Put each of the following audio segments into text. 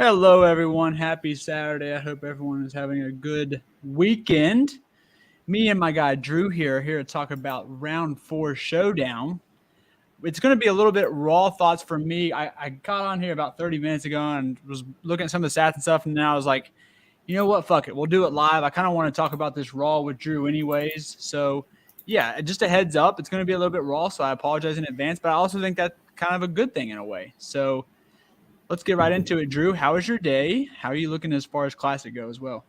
Hello, everyone. Happy Saturday. I hope everyone is having a good weekend. Me and my guy Drew here are here to talk about round 4 showdown. It's going to be a little bit raw thoughts from me. I got on here about 30 minutes ago and was looking at some of the stats and stuff, and then I was like, you know what? Fuck it. We'll do it live. I kind of want to talk about this raw with Drew anyways. So, yeah, just a heads up. It's going to be a little bit raw, so I apologize in advance, but I also think that's kind of a good thing in a way. So, let's get right into it, Drew. How was your day? How are you looking as far as Classic go as well?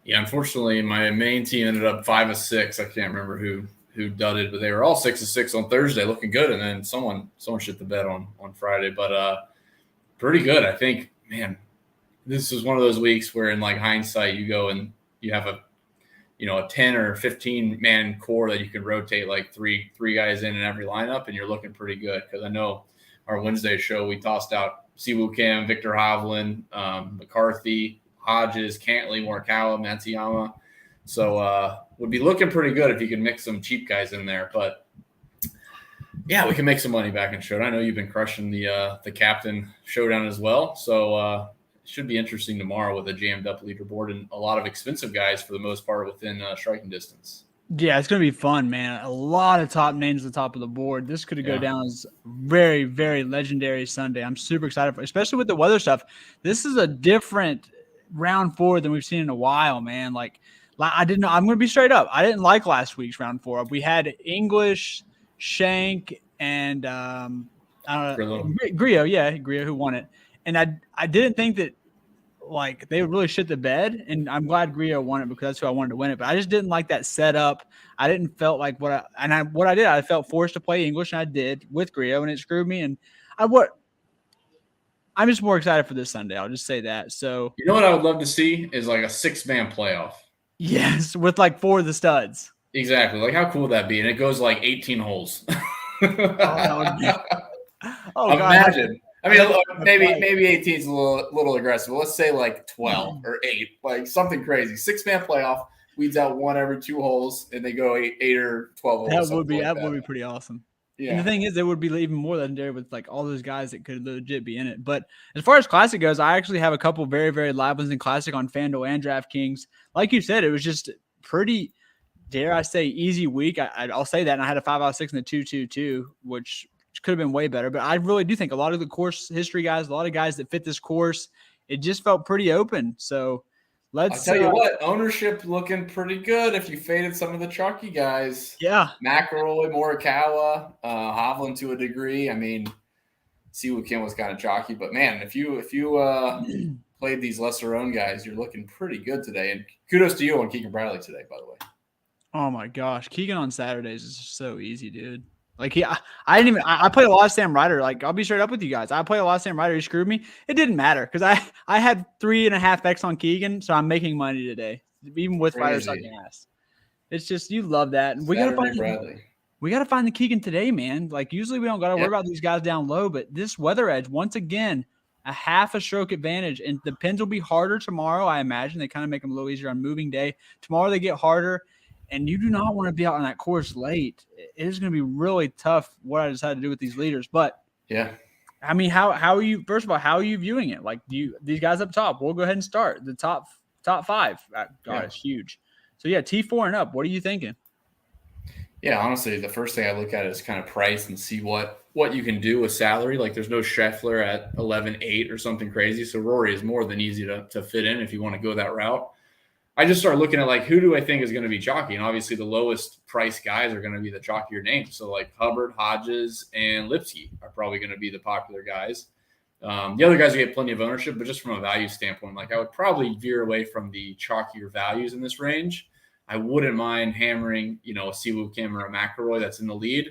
Yeah, unfortunately, my main team ended up 5 of 6. I can't remember who dudded, but they were all 6 of 6 on Thursday, looking good. And then someone shit the bed on Friday, but pretty good. I think, man, this was one of those weeks where, in like hindsight, you go and you have a 10 or 15 man core that you can rotate like three guys in every lineup, and you're looking pretty good. Because I know our Wednesday show, we tossed out Siwoo Kim, Victor Hovland, McCarthy, Hodges, Cantley, Morikawa, Matsuyama. So would be looking pretty good if you could mix some cheap guys in there. But yeah, we can make some money back in Showdown. I know you've been crushing the captain Showdown as well. So it should be interesting tomorrow with a jammed up leaderboard and a lot of expensive guys for the most part within striking distance. Yeah, it's going to be fun, man. A lot of top names at the top of the board. This could go down as very, very legendary Sunday. I'm super excited for it, especially with the weather stuff. This is a different round 4 than we've seen in a while, man. Like I didn't know. I'm going to be straight up. I didn't like last week's round 4. We had English, Shank, and I don't know, Grillo, who won it. And I didn't think that like they would really shit the bed, and I'm glad Grillo won it because that's who I wanted to win it. But I just didn't like that setup. I didn't felt like what I did. I felt forced to play English, and I did with Grillo, and it screwed me. And I'm just more excited for this Sunday. I'll just say that. So you know what I would love to see is like a 6-man playoff. Yes, with like 4 of the studs. Exactly. Like how cool would that be? And it goes like 18 holes. God. Imagine. I mean, maybe 18 is a little aggressive. Let's say like 12 or 8, like something crazy. 6-man playoff weeds out 1 every 2 holes, and they go 8 or 12 holes. That would be pretty awesome. Yeah. And the thing is, there would be even more legendary with like all those guys that could legit be in it. But as far as Classic goes, I actually have a couple very, very live ones in Classic on FanDuel and DraftKings. Like you said, it was just pretty, dare I say, easy week. I'll say that. And I had a 5 out of 6 and a 2-2-2, which could have been way better. But I really do think a lot of the course history guys, a lot of guys that fit this course, it just felt pretty open. So I'll tell you what, ownership looking pretty good if you faded some of the chalky guys. Yeah. McIlroy, Morikawa, Hovland to a degree. I mean, Siwoo Kim was kind of chalky, but man, if you played these lesser owned guys, you're looking pretty good today. And kudos to you on Keegan Bradley today, by the way. Oh my gosh, Keegan on Saturdays is just so easy, dude. Like I played a lot of Sam Ryder. Like I'll be straight up with you guys. I played a lot of Sam Ryder. He screwed me. It didn't matter because I had 3.5x on Keegan, so I'm making money today, even with Ryder sucking ass. It's just you love that. And we gotta find the Keegan today, man. Like usually we don't gotta worry about these guys down low, but this weather edge once again a half a stroke advantage, and the pins will be harder tomorrow. I imagine they kind of make them a little easier on moving day. Tomorrow they get harder. And you do not want to be out on that course late. It is going to be really tough what I decided to do with these leaders. But, yeah, I mean, how are you – first of all, how are you viewing it? Like, these guys up top, we'll go ahead and start. The top 5. It's huge. So, yeah, T4 and up. What are you thinking? Yeah, honestly, the first thing I look at is kind of price and see what you can do with salary. Like, there's no Scheffler at 11.8 or something crazy. So, Rory is more than easy to fit in if you want to go that route. I just start looking at like who do I think is going to be chalky, and obviously the lowest price guys are going to be the chalkier names. So like Hubbard, Hodges, and Lipsky are probably going to be the popular guys. The other guys get plenty of ownership, but just from a value standpoint, like I would probably veer away from the chalkier values in this range. I wouldn't mind hammering, a Siwoo Kim or a McIlroy that's in the lead.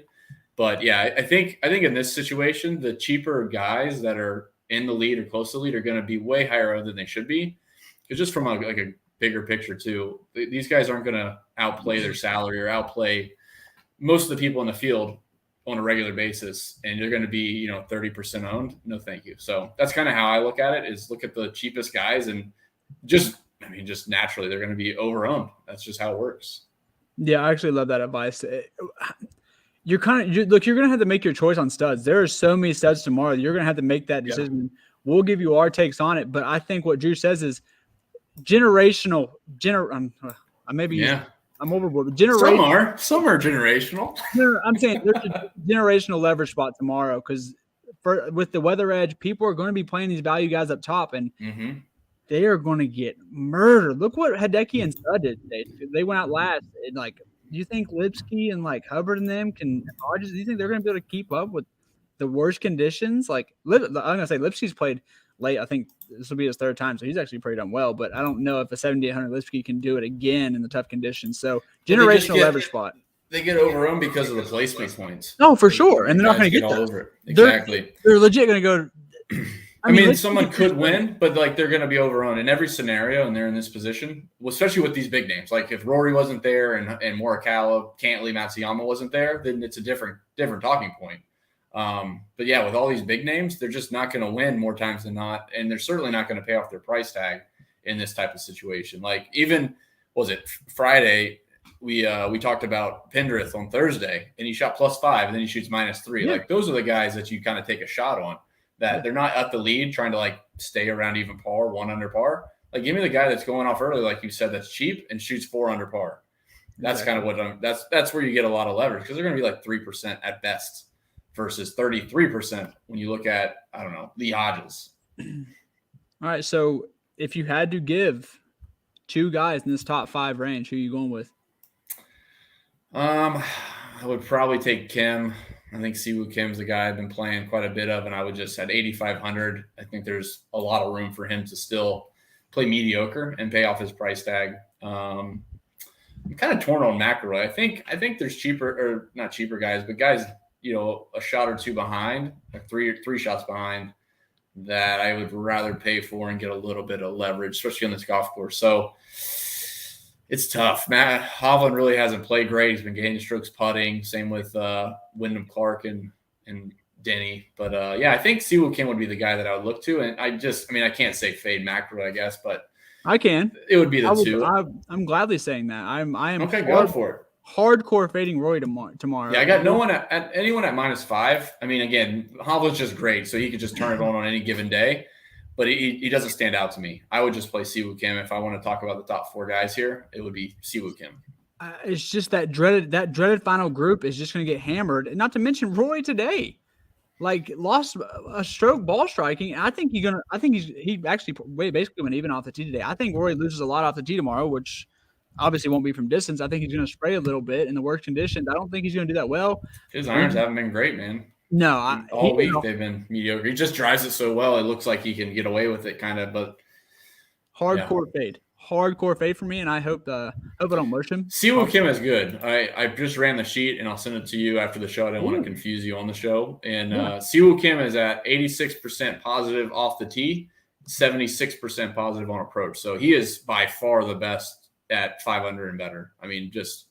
But yeah, I think in this situation, the cheaper guys that are in the lead or close to the lead are going to be way higher than they should be. Because just from a bigger picture too, these guys aren't going to outplay their salary or outplay most of the people in the field on a regular basis, and you're going to be 30% owned. No thank you. So that's kind of how I look at it, is look at the cheapest guys and just naturally they're going to be over owned. That's just how it works. Yeah, I actually love that advice. You're going to have to make your choice on studs. There are so many studs tomorrow. You're going to have to make that decision We'll give you our takes on it. But I think what Drew says is generational. I'm overboard. But Some are generational. I'm saying there's a generational leverage spot tomorrow because with the weather edge, people are going to be playing these value guys up top, and they are going to get murdered. Look what Hideki and Stud did today. They went out last. And do you think Lipsky and Hubbard and them do you think they're going to be able to keep up with the worst conditions? I'm going to say Lipsky's played late. I think this will be his third time, so he's actually pretty done well. But I don't know if a 7,800 Lipsky can do it again in the tough conditions. So generational leverage spot. They get overrun because of the placement points. No, for sure, and they're not going to get all over it. Exactly. They're legit going to go. I mean, someone could win, but they're going to be overrun in every scenario, and they're in this position, especially with these big names. Like if Rory wasn't there and Morikawa, Cantley, Matsuyama wasn't there, then it's a different talking point. But yeah, with all these big names, they're just not going to win more times than not, and they're certainly not going to pay off their price tag in this type of situation. Like even Friday, we talked about Pendrith on Thursday, and he shot +5, and then he shoots -3. Yeah. Like those are the guys that you kind of take a shot on. That they're not at the lead trying to stay around even par, 1 under par. Like give me the guy that's going off early, like you said, that's cheap and shoots 4 under par. That's kind of what that's where you get a lot of leverage because they're going to be 3% at best versus 33% when you look at, I don't know, Lee Hodges. All right. So if you had to give 2 guys in this top 5 range, who are you going with? I would probably take Kim. I think Siwoo Kim's the guy I've been playing quite a bit of, and I would just at 8,500. I think there's a lot of room for him to still play mediocre and pay off his price tag. I'm kind of torn on McIlroy. I think there's not cheaper guys, but guys, a shot or 2 behind, three shots behind, that I would rather pay for and get a little bit of leverage, especially on this golf course. So it's tough. Matt Hovland really hasn't played great. He's been gaining strokes putting. Same with Wyndham Clark and Denny. But I think Siwoo Kim would be the guy that I would look to. And I can't say fade McIlroy, I guess, but I can. It would be the 2. I'm gladly saying that. I am okay. Go for it. Hardcore fading Roy tomorrow. Yeah, I got no one at anyone at -5. I mean, again, Hovland's just great, so he could just turn it on any given day. But he doesn't stand out to me. I would just play Siwoo Kim. If I want to talk about the top 4 guys here, it would be Siwoo Kim. It's just that dreaded final group is just going to get hammered. And not to mention Roy today, lost a stroke ball striking. I think he actually basically went even off the tee today. I think Roy loses a lot off the tee tomorrow, which obviously won't be from distance. I think he's going to spray a little bit in the worst conditions. I don't think he's going to do that well. His irons haven't been great, man. No, all week they've been mediocre. He just drives it so well. It looks like he can get away with it, kind of. But hardcore fade for me, and I hope I don't mush him. Siwoo Kim is good. I just ran the sheet, and I'll send it to you after the show. I don't want to confuse you on the show. And Siwoo Kim is at 86% positive off the tee, 76% positive on approach. So he is by far the best at 500 and better. I mean, just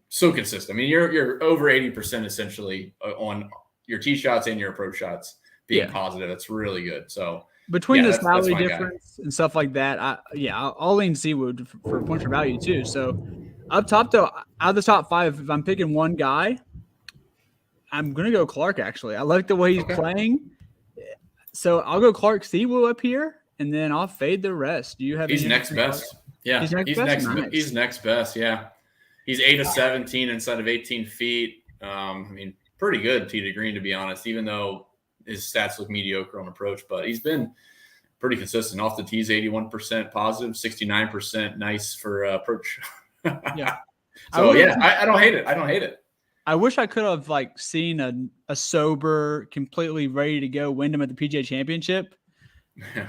so consistent. I mean, you're over 80% essentially on your tee shots and your approach shots being positive. That's really good. So between the salary difference and stuff like that, I'll lean Siwoo for points for value too. So up top though, out of the top 5, if I'm picking one guy, I'm gonna go Clark. Actually, I like the way he's playing. So I'll go Clark Siwoo up here, and then I'll fade the rest. Do you have? He's next best. Yeah, he's next best. Yeah. He's 8 of 17 inside of 18 feet. I mean, pretty good tee to green, to be honest, even though his stats look mediocre on approach. But he's been pretty consistent. Off the tees, 81% positive, 69% nice for approach. Yeah. So, I don't hate it. I wish I could have, seen a sober, completely ready to go Wyndham at the PGA Championship.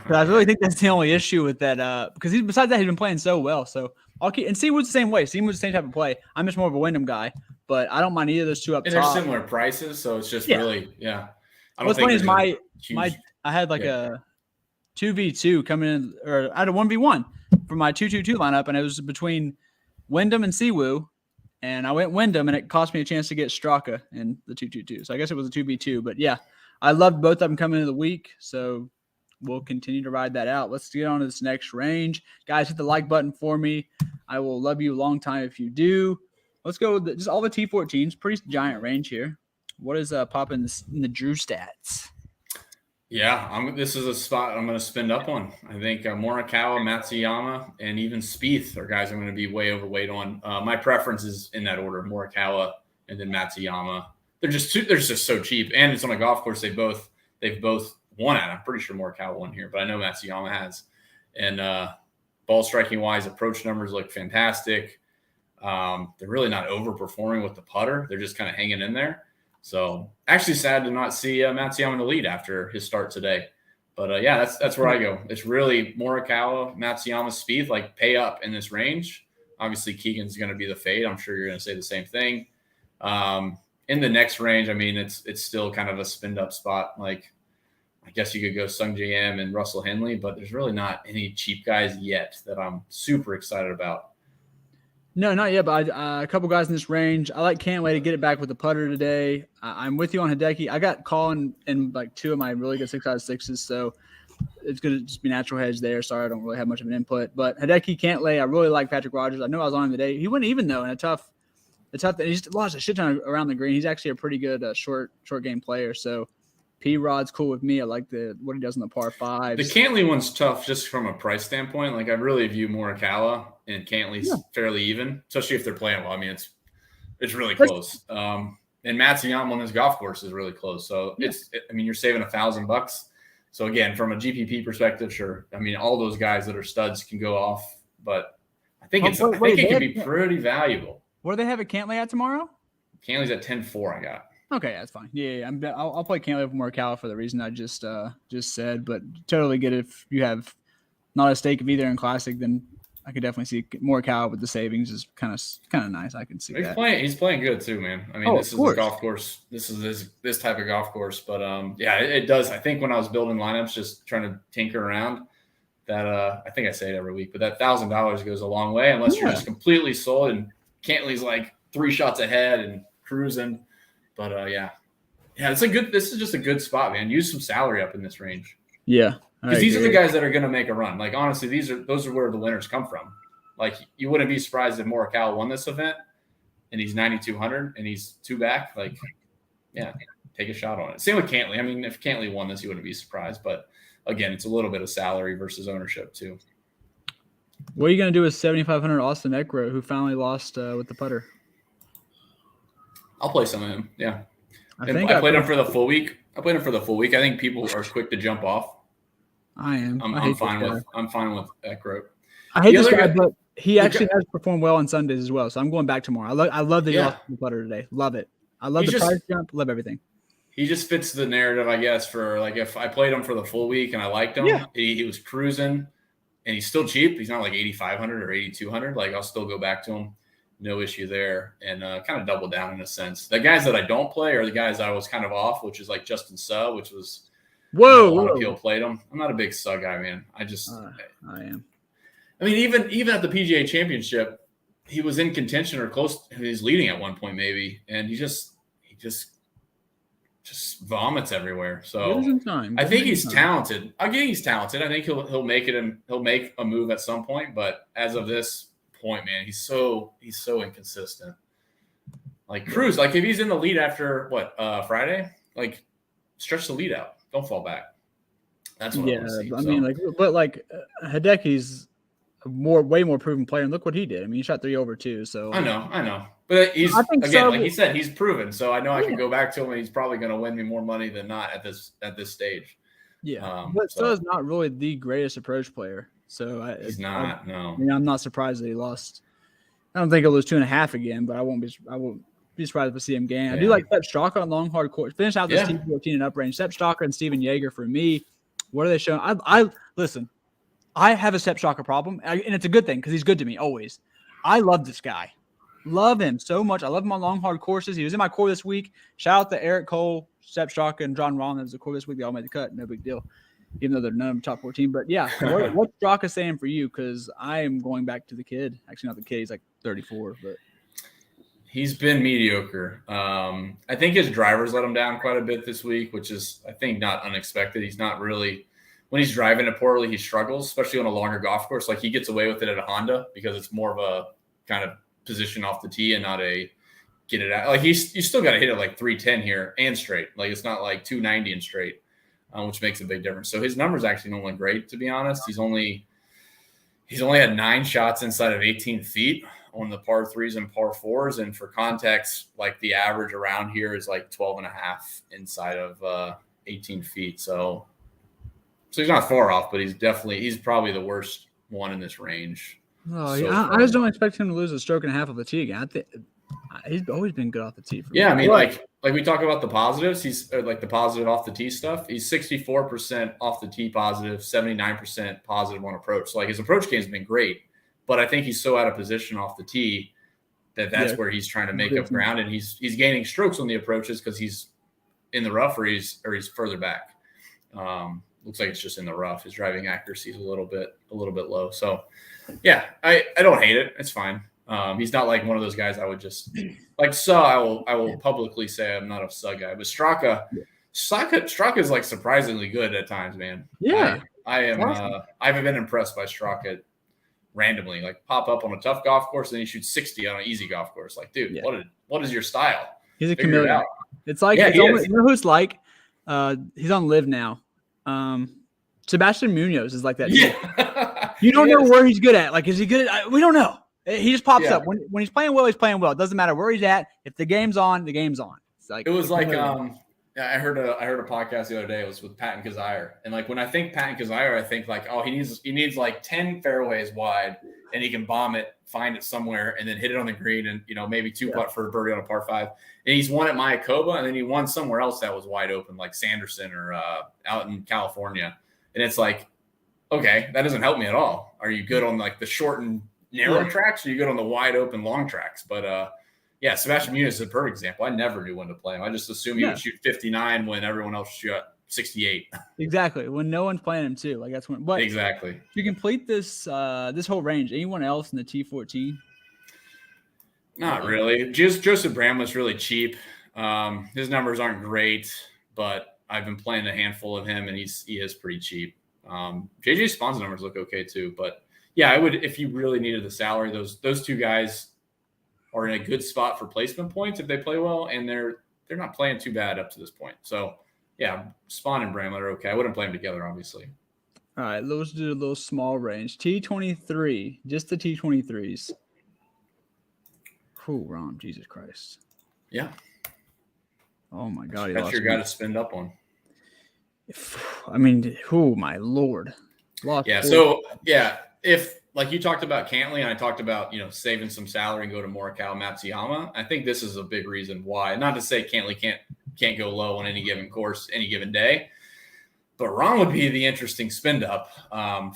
But I really think that's the only issue with that because besides that, he's been playing so well. So I'll keep – and Seawood's the same way. Seawood's the same type of play. I'm just more of a Wyndham guy, but I don't mind either of those 2 up top. And they're similar prices, so it's just really – I don't What's funny is I had a 2v2 coming in – or I had a 1v1 for my 2-2-2 lineup, and it was between Wyndham and Siwoo. And I went Wyndham, and it cost me a chance to get Straka in the 2-2-2. So I guess it was a 2v2. But, I loved both of them coming into the week, so – we'll continue to ride that out. Let's get on to this next range. Guys, hit the like button for me. I will love you a long time if you do. Let's go with just all the T14s. Pretty giant range here. What is popping in the Drew stats? Yeah, this is a spot I'm going to spend up on. I think Morikawa, Matsuyama, and even Spieth are guys I'm going to be way overweight on. My preference is in that order: Morikawa and then Matsuyama. They're just so cheap, and it's on a golf course they've both won at. I'm pretty sure Morikawa won here, but I know Matsuyama has. And ball striking wise, approach numbers look fantastic. They're really not overperforming with the putter. They're just kind of hanging in there. So actually sad to not see Matsuyama in the lead after his start today. But yeah, that's where I go. It's really Morikawa, Matsuyama, Spieth, like pay up in this range. Obviously, Keegan's going to be the fade. I'm sure you're going to say the same thing. In the next range, I mean, it's still kind of a spinned up spot. Like, I guess you could go Sung J M and Russell Henley, but there's really not any cheap guys yet that I'm super excited about. No, not yet, but a couple guys in this range. I like Cantlay to get it back with the putter today. I'm with you on Hideki. I got Colin in like two of my really good 6 out of 6s, so it's going to just be natural hedge there. Sorry, I don't really have much of an input. But Hideki, Cantlay, I really like Patrick Rogers. I know I was on him today. He went even, though, in a tough – he's lost a shit ton around the green. He's actually a pretty good short game player, so – P-Rod's cool with me. I like what he does in the par 5s. The Cantlay one's tough just from a price standpoint. Like, I really view Morikawa and Cantlay's fairly even, especially if they're playing well. I mean, it's really close. And Matsuyama on this golf course is really close. So you're saving $1,000. So again, from a GPP perspective, sure. I mean, all those guys that are studs can go off, but I think it can be pretty valuable. What do they have at Cantlay at tomorrow? Cantlay's at 10-4. I got. Okay, that's fine. Yeah. I'll play Cantlay over Morikawa for the reason I just said, but totally get it. If you have not a stake of either in Classic, then I could definitely see Morikawa with the savings is kind of nice. I can see that. He's playing good too, man. I mean, this is a golf course. This is this type of golf course, but yeah, it does. I think when I was building lineups, just trying to tinker around, that I think I say it every week, but that $1,000 goes a long way unless you're just completely sold and Cantlay's like 3 shots ahead and cruising. But yeah, this is just a good spot, man. Use some salary up in this range. Yeah, because these are the guys that are going to make a run. Like, honestly, those are where the winners come from. Like, you wouldn't be surprised if Morikawa won this event and he's 9,200 and he's 2 back. Like, yeah, take a shot on it. Same with Cantlay. I mean, if Cantlay won this, you wouldn't be surprised. But again, it's a little bit of salary versus ownership too. What are you going to do with 7,500 Austin Eckroat, who finally lost with the putter? I'll play some of him. Yeah. I played him for the full week. I think people are quick to jump off. I am. I'm fine with Eckroat. I hate this guy, but he actually has performed well on Sundays as well. So I'm going back tomorrow. I love that he lost the putter today. Love it. I love the price jump. Love everything. He just fits the narrative, I guess, for like if I played him for the full week and I liked him, he was cruising and he's still cheap. He's not like 8,500 or 8,200. Like, I'll still go back to him. No issue there, and kind of double down in a sense. The guys that I don't play are the guys I was kind of off, which is like Justin Suh, which was a lot of people played him. I'm not a big Suh guy, man. I am. I mean, even at the PGA Championship, he was in contention or close. He's leading at one point maybe, and he just vomits everywhere. So I think he's talented. Again, he's talented. I think he'll make it and he'll make a move at some point. But as of this point, man, he's so inconsistent. Like, cruise, like if he's in the lead after Friday, like stretch the lead out, don't fall back. That's what I want to see. I mean, Hideki's way more proven player, and look what he did. I mean, he shot 3 over 2. So I know, but he's like he said, he's proven. So I know I can go back to him, and he's probably going to win me more money than not at this stage. Yeah, but Suh is not really the greatest approach player. So he's not. I mean, I'm not surprised that he lost. I don't think he'll lose 2.5 again, but I won't be surprised if I see him gain. Yeah. I do like Sepp Straka on long hard course. Finish out this T14 and up range. Sepp Straka and Steven Jaeger for me. What are they showing? I listen. I have a Sepp Straka problem, and it's a good thing because he's good to me always. I love this guy. Love him so much. I love him on long hard courses. He was in my core this week. Shout out to Eric Cole, Sepp Straka, and John Rahm. That was the core this week. They all made the cut. No big deal. Even though they're none of them top 14. But yeah, what's Straka saying for you? Because I am going back to the kid. Actually, not the kid. He's like 34, but he's been mediocre. I think his drivers let him down quite a bit this week, which is, I think, not unexpected. He's not really, when he's driving it poorly, he struggles, especially on a longer golf course. Like, he gets away with it at a Honda because it's more of a kind of position off the tee and not a get it out. Like, you still got to hit it like 310 here and straight. Like, it's not like 290 and straight. which makes a big difference. So his numbers actually don't look great, to be honest. He's only had 9 shots inside of 18 feet on the par 3s and par 4s. And for context, like the average around here is like 12.5 inside of 18 feet. So he's not far off, but he's probably the worst one in this range. Oh, yeah. I just don't expect him to lose a stroke and a half of the tee again. I think he's always been good off the tee. I mean, like we talk about the positives. He's like the positive off the tee stuff. He's 64% off the tee positive, 79% positive on approach. So like his approach game has been great, but I think he's so out of position off the tee that's where he's trying to make up ground, and he's gaining strokes on the approaches because he's in the rough or he's further back. Looks like it's just in the rough. His driving accuracy is a little bit low. So yeah, I don't hate it. It's fine. He's not like one of those guys I would just like. So I will publicly say I'm not a Sugg guy, but Straka is like surprisingly good at times, man. Yeah, I am. I haven't been impressed by Straka randomly. Like pop up on a tough golf course and then he shoots 60 on an easy golf course. Like, dude, what is your style? He's a chameleon. It's like you know who's like he's on Live now. Sebastian Munoz is like that. Yeah. You don't know where he's good at. Like, is he good at? We don't know. He just pops up when he's playing well. He's playing well. It doesn't matter where he's at. If the game's on, the game's on. It's like it was like I heard a podcast the other day. It was with Patton Kizzire, and like when I think Patton Kizzire, I think like he needs like 10 fairways wide, and he can bomb it, find it somewhere, and then hit it on the green, and maybe 2-putt for a birdie on a par 5. And he's won at Mayakoba, and then he won somewhere else that was wide open, like Sanderson or out in California. And it's like, okay, that doesn't help me at all. Are you good on like the short and narrow tracks, or are you good on the wide open long tracks? But Sebastian Munoz is a perfect example. I never knew when to play him. I just assumed he would shoot 59 when everyone else shoot 68. Exactly. When no one's playing him too. Like that's when. But exactly. To complete this this whole range, anyone else in the T14? Not really. Just Joseph Bramlett's really cheap. His numbers aren't great, but I've been playing a handful of him, and he is pretty cheap. JJ Spawn's numbers look okay too, but yeah, I would if you really needed the salary. Those two guys are in a good spot for placement points if they play well, and they're not playing too bad up to this point. So yeah, Spawn and Bramlett are okay. I wouldn't play them together, obviously. All right, let's do a little small range. T23, just the T23s. Oh, Rom, Jesus Christ. Yeah. Oh my God. That's your guy to spend up on. I mean, oh my Lord. If like you talked about Cantley and I talked about, saving some salary and go to Morikawa, Matsuyama, I think this is a big reason why. Not to say Cantley can't go low on any given course, any given day, but Ron would be the interesting spend up.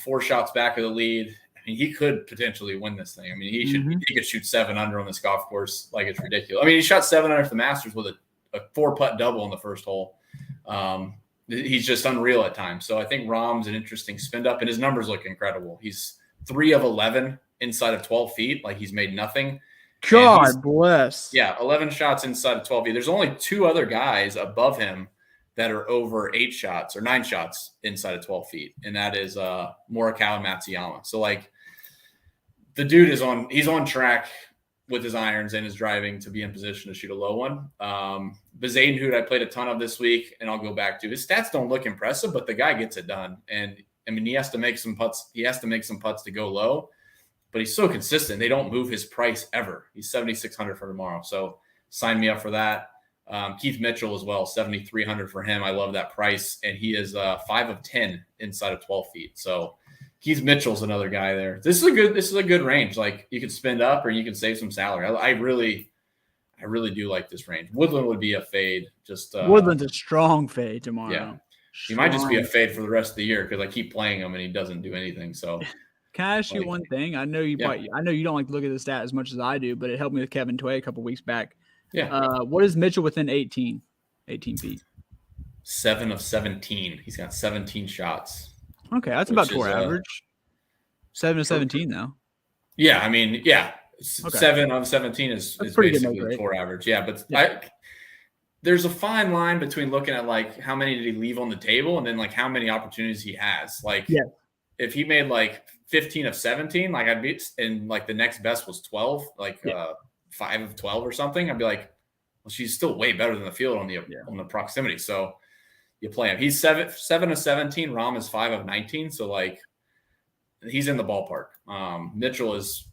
4 shots back of the lead. I mean, he could potentially win this thing. I mean, he could shoot 7 under on this golf course. Like it's ridiculous. I mean, he shot 7 under for the Masters with a 4-putt double on the first hole. He's just unreal at times. So I think Rahm's an interesting spin up, and his numbers look incredible. He's 3 of 11 inside of 12 feet. Like he's made nothing. God bless. Yeah, 11 shots inside of 12 feet. There's only 2 other guys above him that are over 8 shots or 9 shots inside of 12 feet, and that is Morikawa and Matsuyama. So like the dude he's on track with his irons and his driving to be in position to shoot a low one. Bezaden, who I played a ton of this week, and I'll go back to, his stats don't look impressive, but the guy gets it done. And I mean, he has to make some putts. He has to make some putts to go low, but he's so consistent. They don't move his price ever. He's 7,600 for tomorrow. So sign me up for that. Keith Mitchell as well, 7,300 for him. I love that price. And he is 5 of 10 inside of 12 feet. So Keith Mitchell's another guy there. This is a good range. Like you can spend up or you can save some salary. I really do like this range. Woodland would be a fade. Woodland's a strong fade tomorrow. Yeah. He might just be a fade for the rest of the year because I keep playing him and he doesn't do anything. So can I ask you one thing? I know you don't like to look at the stat as much as I do, but it helped me with Kevin Tway a couple weeks back. Yeah. What is Mitchell within 18 feet? 7 of 17. He's got 17 shots. Okay, that's about tour average. 7 of 17, though. Yeah, I mean, yeah. Okay. 7 of 17 is basically the tour average. Yeah, but there's a fine line between looking at like how many did he leave on the table and then like how many opportunities he has. Like if he made like 15 of 17, like I'd be, and like the next best was 12, like 5 of 12 or something, I'd be like, well, she's still way better than the field on the proximity. So you play him. He's 7 of 17. Rahm is 5 of 19. So like, he's in the ballpark. Mitchell's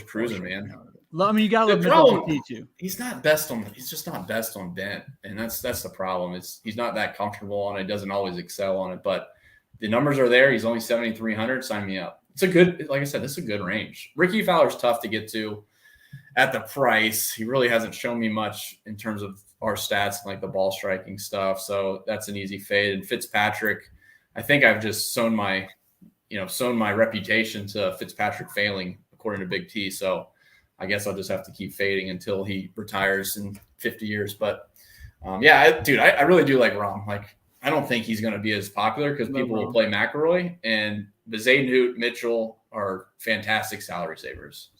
cruising, man. I mean, you got to The love problem, Mitchell too. he's just not best on bent, and that's the problem. He's not that comfortable on it. Doesn't always excel on it, but the numbers are there. He's only 7,300. Sign me up. It's a good, like I said, this is a good range. Ricky Fowler's tough to get to at the price. He really hasn't shown me much in terms of our stats, like the ball striking stuff. So that's an easy fade. And Fitzpatrick, I think I've just sown my reputation to Fitzpatrick failing, according to Big T. So I guess I'll just have to keep fading until he retires in 50 years. But I really do like Rahm. Like, I don't think he's going to be as popular because people will play McIlroy, and Bezaid, Mitchell are fantastic salary savers.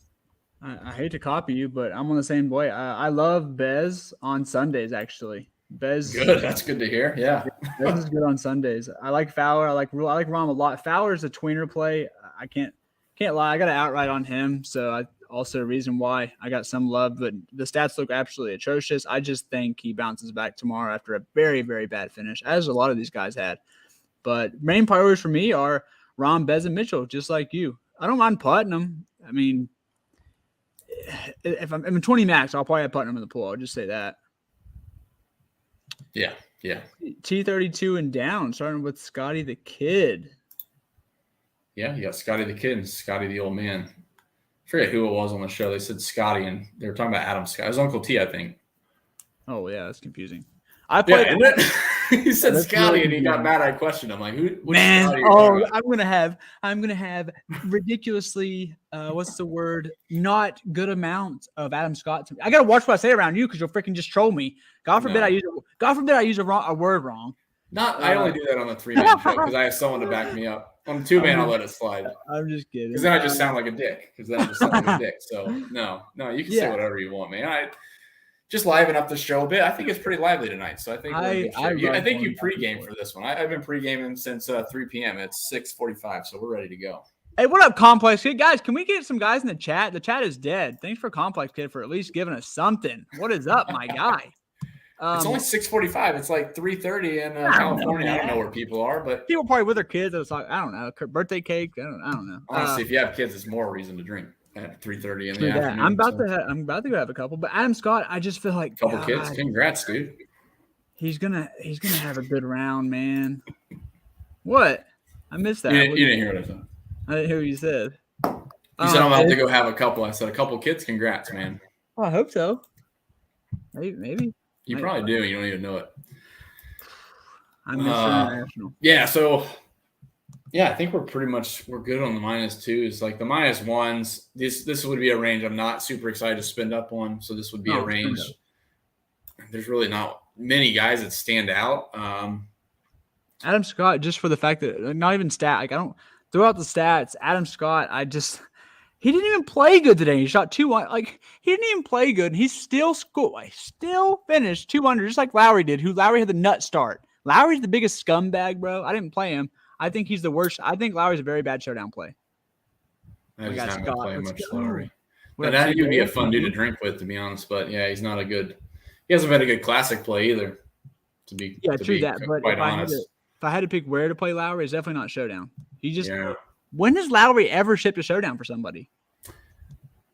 I hate to copy you, but I'm on the same boy. I love Bez on Sundays, actually. Bez, good. That's good to hear. Yeah. Bez is good on Sundays. I like Fowler. I like Rahm a lot. Fowler's a tweener play. I can't lie. I got an outright on him, so also a reason why I got some love, but the stats look absolutely atrocious. I just think he bounces back tomorrow after a very, very bad finish, as a lot of these guys had. But main priorities for me are Rahm, Bez, and Mitchell, just like you. I don't mind putting them. I mean, if I'm in 20 max, I'll probably have Putnam in the pool. I'll just say that. Yeah. T32 and down, starting with Scotty the Kid. Yeah, you got Scotty the Kid and Scotty the Old Man. I forget who it was on the show. They said Scotty, and they were talking about Adam Scott. It was Uncle T, I think. Oh, yeah, that's confusing. He said Scotty, really, and he got mad. I questioned him, like, who? Man, Scotty I'm gonna have ridiculously, what's the word? Not good amount of Adam Scott. I gotta watch what I say around you because you'll freaking just troll me. God forbid I use a word wrong. I only do that on the 3-man show because I have someone to back me up. On the 2-man, I'll let it slide. I'm just kidding. Because then I just sound like a dick. So no, you can say whatever you want, man. I just liven up the show a bit. I think it's pretty lively tonight. So I think I think you pregame for this one. I've been pregaming since 3 p.m. It's 6:45, so we're ready to go. Hey, what up, Complex Kid? Guys, can we get some guys in the chat? The chat is dead. Thanks for Complex Kid for at least giving us something. What is up, my guy? It's only 6:45. It's like 3:30 in California. I don't know where people are, but people probably with their kids. It's like, I don't know, birthday cake. I don't know. Honestly, if you have kids, it's more reason to drink at 3:30 in the afternoon. I'm about to go have a couple. But Adam Scott, I just feel like couple kids. Congrats, dude. He's gonna have a good round, man. What? I missed that. You didn't hear what I said. I didn't hear what you said. You said I'm about to go have a couple. I said a couple kids. Congrats, man. Oh, I hope so. Maybe. You probably do. You don't even know it. I'm Mr. International. Yeah. So, I think we're good on the -2s. Like the -1s, this would be a range I'm not super excited to spend up on. So this would be a range. There's really not many guys that stand out. Adam Scott, just for the fact that not even stat. Like I don't throw out the stats. Adam Scott, he didn't even play good today. He shot 2-1. Like he didn't even play good, and he still finished 2 under, just like Lowry did. Lowry had the nut start. Lowry's the biggest scumbag, bro. I didn't play him. I think he's the worst. I think Lowry's a very bad showdown play. I just haven't been playing much Lowry. But he would be a fun dude to drink with, to be honest. But yeah, he's not a good. He hasn't been a good classic play either. True that. But if I had to pick where to play Lowry, it's definitely not showdown. When has Lowry ever shipped a showdown for somebody?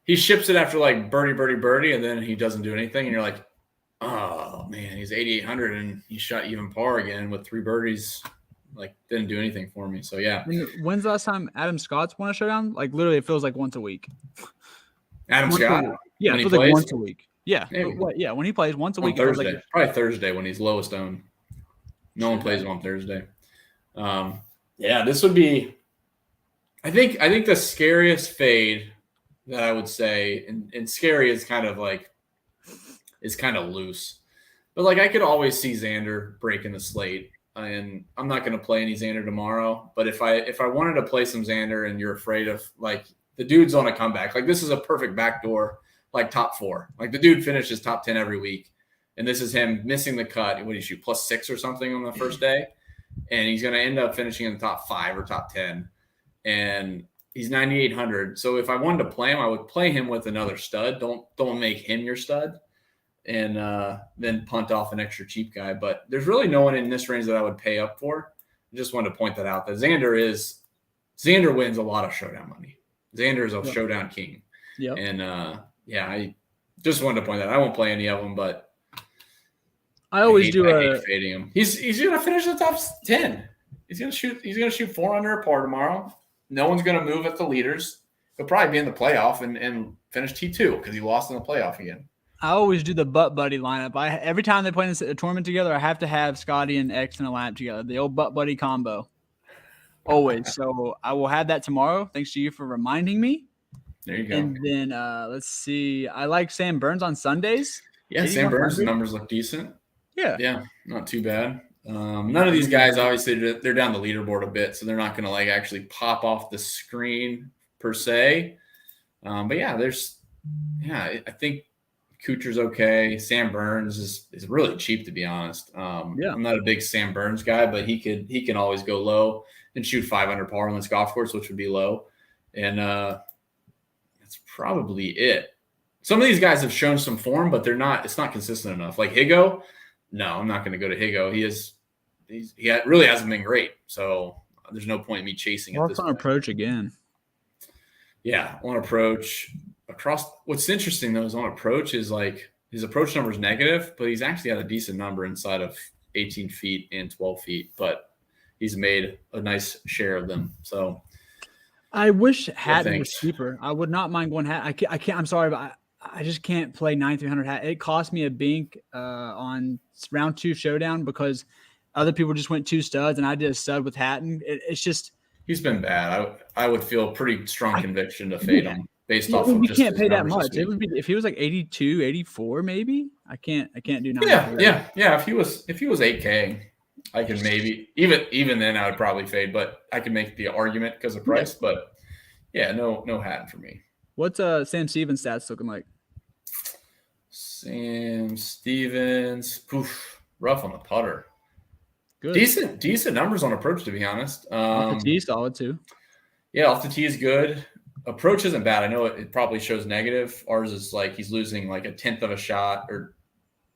He ships it after like birdie, and then he doesn't do anything, and you're like, oh man, he's 8,800 and he shot even par again with 3 birdies. Like didn't do anything for me. So yeah. When's the last time Adam Scott's won a showdown? Like literally, it feels like once a week. Adam Scott? Yeah, it feels like once a week. Yeah, when he plays once a week. Thursday, probably Thursday when he's lowest owned. No one plays him on Thursday. This would be. I think the scariest fade that I would say, and scary is kind of loose, but like I could always see Xander breaking the slate, and I'm not going to play any Xander tomorrow. But if I wanted to play some Xander, and you're afraid of like the dude's on a comeback, like this is a perfect backdoor, like top 4, like the dude finishes top 10 every week, and this is him missing the cut. What do you shoot +6 or something on the first day, and he's going to end up finishing in the top 5 or top 10. And he's 9,800. So if I wanted to play him, I would play him with another stud. Don't make him your stud. and then punt off an extra cheap guy. But there's really no one in this range that I would pay up for. I just wanted to point that out, that Xander wins a lot of showdown money. Xander is a showdown king. Yeah. And I just wanted to point that out. I won't play any of them, but I hate fading him. He's gonna finish the top 10. He's gonna shoot 4 under par tomorrow. No one's gonna move at the leaders. He'll probably be in the playoff and finish T2 because he lost in the playoff again. I always do the butt buddy lineup. Every time they play in a tournament together, I have to have Scotty and X in a lineup together. The old butt buddy combo. Always. So I will have that tomorrow. Thanks to you for reminding me. There you go. And then let's see. I like Sam Burns on Sundays. Yeah, Sam Burns' numbers look decent. Yeah, not too bad. None of these guys, obviously, they're down the leaderboard a bit, so they're not going to actually pop off the screen per se. But I think Kuchar's okay. Sam Burns is really cheap, to be honest. I'm not a big Sam Burns guy, but he can always go low and shoot 5 under par on this golf course, which would be low. And that's probably it. Some of these guys have shown some form, but it's not consistent enough. Like Higo, no, I'm not going to go to Higo. He really hasn't been great. So there's no point in me chasing it. What's on approach again? Yeah, on approach across. What's interesting though is on approach is his approach number is negative, but he's actually had a decent number inside of 18 feet and 12 feet, but he's made a nice share of them. So I wish Hatton was cheaper. I would not mind going Hatton. I can't. I'm sorry, but I just can't play 9,300 Hatton. It cost me a bink on round 2 showdown because other people just went 2 studs and I did a stud with Hatton. It's just he's been bad. I would feel pretty strong conviction to fade him based off of you just can't pay that much. It would be if he was 82, 84 maybe. I can't do 9. Yeah. If he was 8K, I could maybe even then I would probably fade, but I could make the argument because of price. Yeah. But yeah, no Hatton for me. What's Sam Stevens stats looking like? Sam Stevens, rough on the putter. Good. Decent numbers on approach, to be honest. Off the tee, solid too. Yeah, off the tee is good. Approach isn't bad. I know it probably shows negative. Ours is he's losing a 10th of a shot or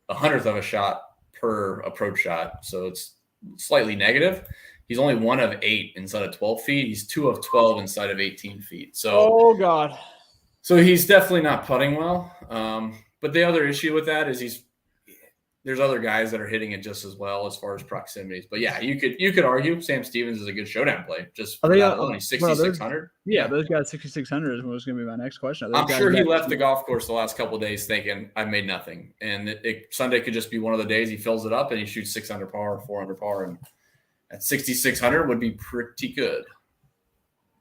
100th of a shot per approach shot. So it's slightly negative. He's only 1 of 8 inside of 12 feet. He's 2 of 12 inside of 18 feet. So, oh God. So he's definitely not putting well. But the other issue with that is there's other guys that are hitting it just as well as far as proximities. But yeah, you could argue Sam Stevens is a good showdown play. Just only 6,600. Yeah, those guys 6,600 was going to be my next question. I'm sure he left the golf course the last couple of days thinking I made nothing, and Sunday could just be one of the days he fills it up and he shoots 6 under par, 4 under par, and at 6,600 would be pretty good.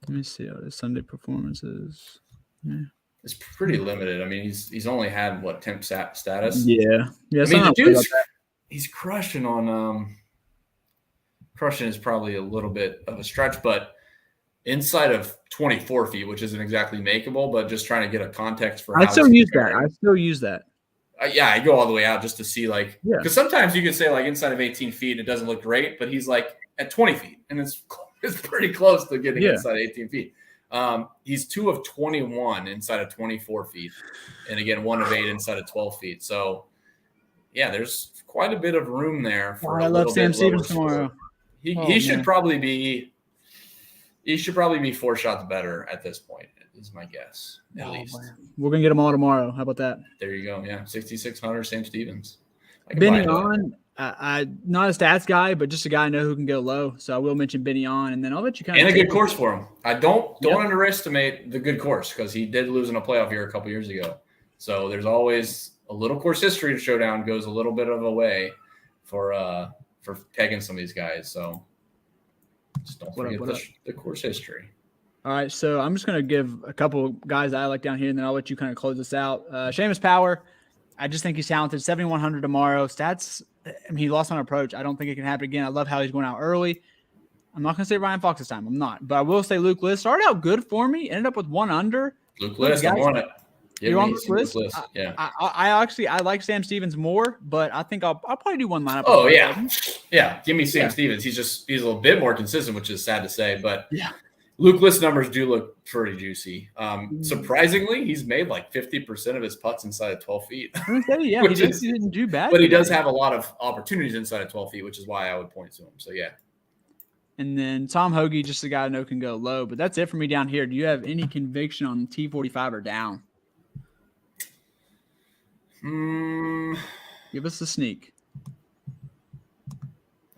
Let me see how his Sunday performance is. Yeah. It's pretty limited. I mean, he's only had temp status. Yeah. I mean, the dude's he's crushing on crushing is probably a little bit of a stretch, but inside of 24 feet, which isn't exactly makeable, but just trying to get a context for. I still use that. Yeah, I go all the way out just to see because sometimes you could say inside of 18 feet it doesn't look great, but he's at 20 feet and it's pretty close to getting inside 18 feet. He's 2 of 21 inside of 24 feet, and again 1 of 8 inside of 12 feet. So, yeah, there's quite a bit of room there for. I love Sam Stevens tomorrow. He should probably be 4 shots better at this point. Is my guess at least. Man. We're gonna get them all tomorrow. How about that? There you go. Yeah, 6,600 Sam Stevens. Benny on. I'm not a stats guy, but just a guy I know who can go low. So I will mention Benny on, and then I'll let you and a good course for him. I don't underestimate the good course because he did lose in a playoff here a couple years ago. So there's always a little course history to Showdown goes a little bit of a way for pegging some of these guys. So just don't forget the course history. All right, so I'm just gonna give a couple guys that I like down here, and then I'll let you kind of close this out. Seamus Power. I just think he's talented. 7,100 tomorrow. Stats, I mean, he lost on approach. I don't think it can happen again. I love how he's going out early. I'm not going to say Ryan Fox this time. I'm not. But I will say Luke List started out good for me. Ended up with 1 under. Luke List, I'm on it. You're on Luke List? Yeah. I like Sam Stevens more, but I think I'll probably do one lineup. Oh, yeah. Yeah, give me Sam Stevens. He's a little bit more consistent, which is sad to say. But Luke List numbers do look pretty juicy. Surprisingly, he's made like 50% of his putts inside of 12 feet. Yeah, he didn't do bad. But he does have a lot of opportunities inside of 12 feet, which is why I would point to him. So, yeah. And then Tom Hoagie, just a guy I know can go low. But that's it for me down here. Do you have any conviction on T45 or down? Give us a sneak.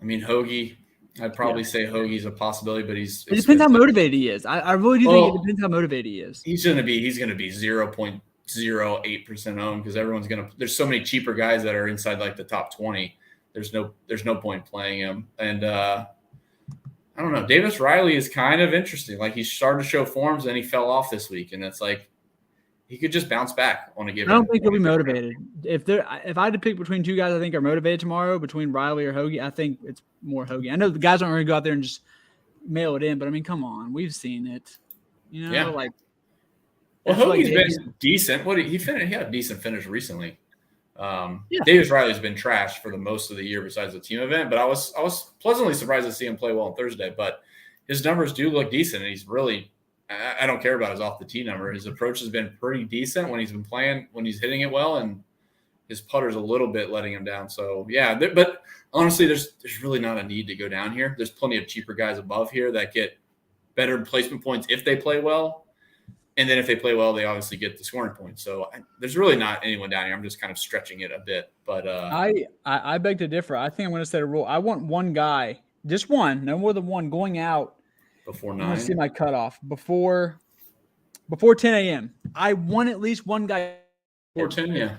I mean, Hoagie, I'd probably say Hoagie's a possibility, but it depends how motivated he is. I really do think it depends how motivated he is. He's gonna be 0.08% owned because there's so many cheaper guys that are inside like the top 20. There's no point playing him. And I don't know. Davis Riley is kind of interesting. Like he started to show forms and he fell off this week, and it's like he could just bounce back on a given. I don't think he'll be motivated. If I had to pick between two guys I think are motivated tomorrow, between Riley or Hoagie, I think it's more Hoagie. I know the guys aren't going to go out there and just mail it in, but I mean, come on, we've seen it. Well, Hoagie's been decent. He had a decent finish recently. Davis Riley's been trashed for the most of the year besides the team event, but I was pleasantly surprised to see him play well on Thursday. But his numbers do look decent, and he's really. I don't care about his off the tee number. His approach has been pretty decent when he's been playing, when he's hitting it well, and his putter's a little bit letting him down. So yeah, but honestly, there's really not a need to go down here. There's plenty of cheaper guys above here that get better placement points if they play well, and then if they play well, they obviously get the scoring points. So there's really not anyone down here. I'm just kind of stretching it a bit, but I beg to differ. I think I'm going to set a rule. I want one guy, just one, no more than one, going out. Before 9. I see my cutoff. Before 10 a.m. I want at least one guy. Before 10, yeah.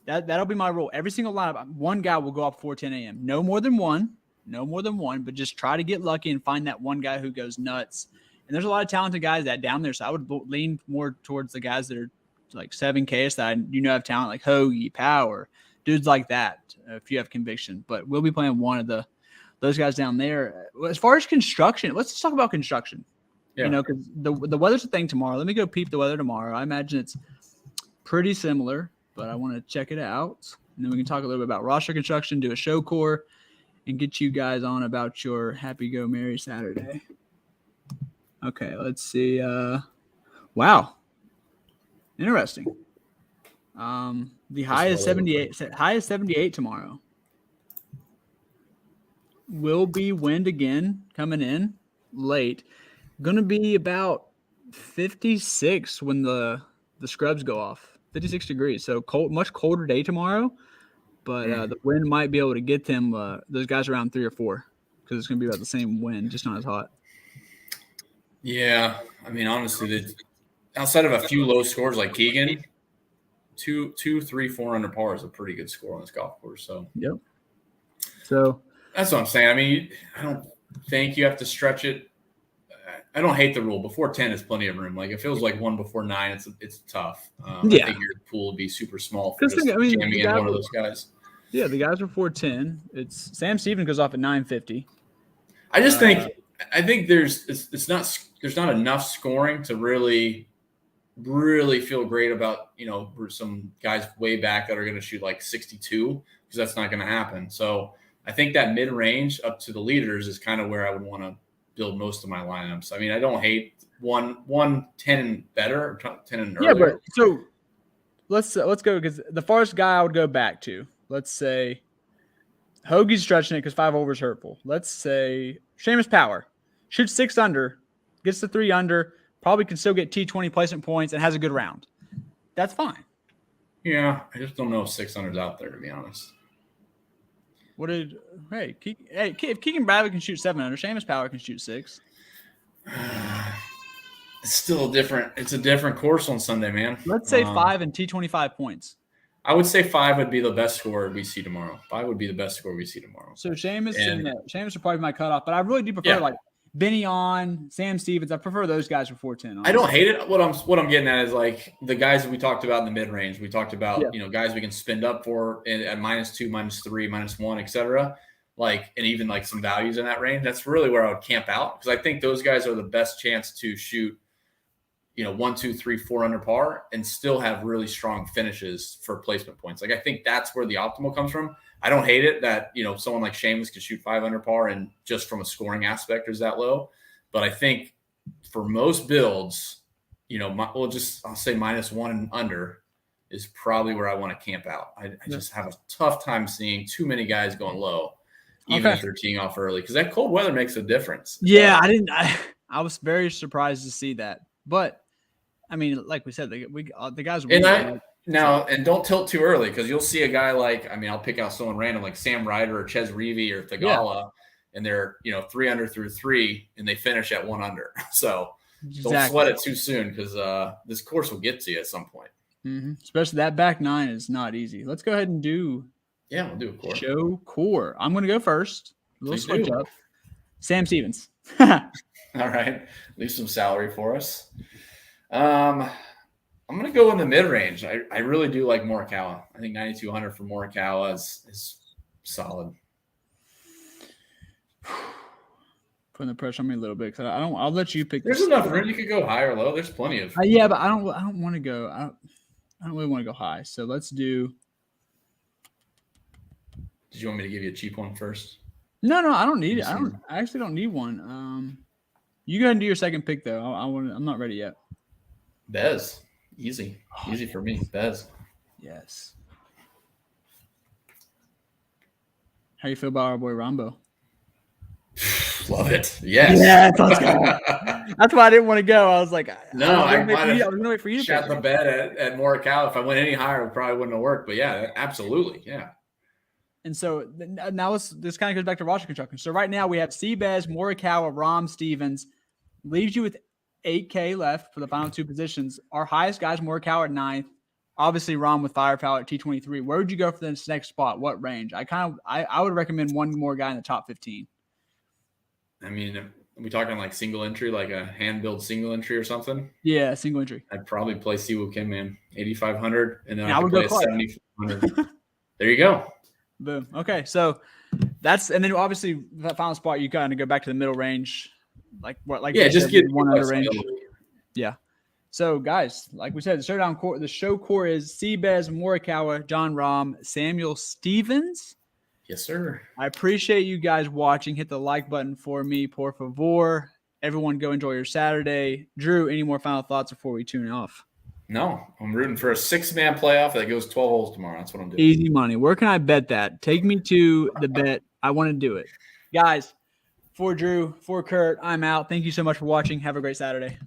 That'll be my rule. Every single lineup, one guy will go up before 10 a.m. No more than one, but just try to get lucky and find that one guy who goes nuts. And there's a lot of talented guys that down there, so I would lean more towards the guys that are like 7K that have talent, like Hoagie, Power, dudes like that, if you have conviction. But we'll be playing one of those guys down there. As far as construction, let's just talk about construction. Yeah. Because the weather's a thing tomorrow. Let me go peep the weather tomorrow. I imagine it's pretty similar, but I want to check it out. And then we can talk a little bit about roster construction, do a show core, and get you guys on about your Happy Go Merry Saturday. Okay, let's see. Wow. Interesting. The high is 78. High is 78 tomorrow. Will be wind again coming in late. Going to be about 56 when the scrubs go off. 56 degrees. So cold, much colder day tomorrow. But the wind might be able to get them those guys around 3 or 4 because it's going to be about the same wind, just not as hot. Yeah, I mean, honestly, outside of a few low scores like Keegan, 2, 3, 4 under par is a pretty good score on this golf course. So yep. So. That's what I'm saying. I mean, I don't think you have to stretch it. I don't hate the rule. Before 10 is plenty of room. Like it feels like 1 before 9. It's tough. I think your pool would be super small for just jamming in one of those guys. Yeah, the guys are 410. It's Sam Stevens goes off at 9:50. I just think there's not enough scoring to really feel great about some guys way back that are going to shoot like 62 because that's not going to happen. So. I think that mid-range up to the leaders is kind of where I would want to build most of my lineups. I mean, I don't hate 10 and better, or 10 and earlier. Yeah, but so let's go because the farthest guy I would go back to, let's say Hoagie's stretching it because 5 over is hurtful. Let's say Seamus Power shoots 6 under, gets to 3 under, probably can still get T20 placement points and has a good round. That's fine. Yeah, I just don't know if 6 under's out there, to be honest. If Keegan Bradley can shoot 7 under, Seamus Power can shoot 6. It's still different. It's a different course on Sunday, man. Let's say 5 and T25 points. I would say 5 would be the best score we see tomorrow. 5 would be the best score we see tomorrow. So Seamus would probably be my cutoff, but I really do prefer like Benny on, Sam Stevens. I prefer those guys for 410. I don't hate it. What I'm getting at is like the guys that we talked about in the mid range. We talked about guys we can spend up for at -2, -3, -1, etc. Like and even like some values in that range. That's really where I would camp out because I think those guys are the best chance to shoot 1, 2, 3, 4 under par and still have really strong finishes for placement points. Like I think that's where the optimal comes from. I don't hate it that, someone like Seamus could shoot 5 under par and just from a scoring aspect is that low. But I think for most builds, I'll say -1 and under is probably where I want to camp out. I just have a tough time seeing too many guys going low, even if they're teeing off early, because that cold weather makes a difference. Yeah, I was very surprised to see that, but I mean, like we said, the guys. And don't tilt too early, because you'll see a guy like, I'll pick out someone random like Sam Ryder or Ches Reavie or Thagala, and they're 3 under through 3, and they finish at 1 under. So don't sweat it too soon, because this course will get to you at some point. Mm-hmm. Especially that back 9 is not easy. Let's go ahead and do. Yeah, we'll do a core. Show core. I'm going to go first. We'll switch up. Sam Stevens. All right. Leave some salary for us. I'm going to go in the mid-range. I really do like Morikawa. I think 9,200 for Morikawa is solid. Putting the pressure on me a little bit, because I'll let you pick. There's enough room. You could go high or low. There's plenty of. But I don't want to go. I don't really want to go high. So let's do. Did you want me to give you a cheap one first? No, I don't need it. I actually don't need one. You go ahead and do your second pick though. I'm not ready yet. Bez, easy for me. Bez. Yes. How you feel about our boy Rambo? Love it. Yes. Yeah, that's why I didn't want to go. I was like, no, I was going to wait for you to shot the bet at Morikawa. If I went any higher, it probably wouldn't have worked. But yeah, absolutely. Yeah. And so now this kind of goes back to roster construction. So right now we have Seabass, Morikawa, Rahm, Stevens. Leaves you with 8K left for the final 2 positions. Our highest guys, Morikawa at 9th. Obviously, Rahm with firepower at T23. Where would you go for this next spot? What range? I would recommend one more guy in the top 15. Are we talking like single entry, like a hand-built single entry or something? Yeah, single entry. I'd probably play Siwoo Kim, man. 8,500, and then I would play go 7,500. There you go. Boom. Okay, so and then obviously that final spot, you kind of go back to the middle range, just get 1 under range. Yeah. So guys, like we said, the show core is Seabass, Morikawa, John Rahm, Samuel Stevens. Yes, sir. I appreciate you guys watching. Hit the like button for me, por favor. Everyone go enjoy your Saturday. Drew, any more final thoughts before we tune off? No, I'm rooting for a 6-man playoff that goes 12 holes tomorrow. That's what I'm doing. Easy money. Where can I bet that? Take me to the bet. I want to do it. Guys, for Drew, for Kurt, I'm out. Thank you so much for watching. Have a great Saturday.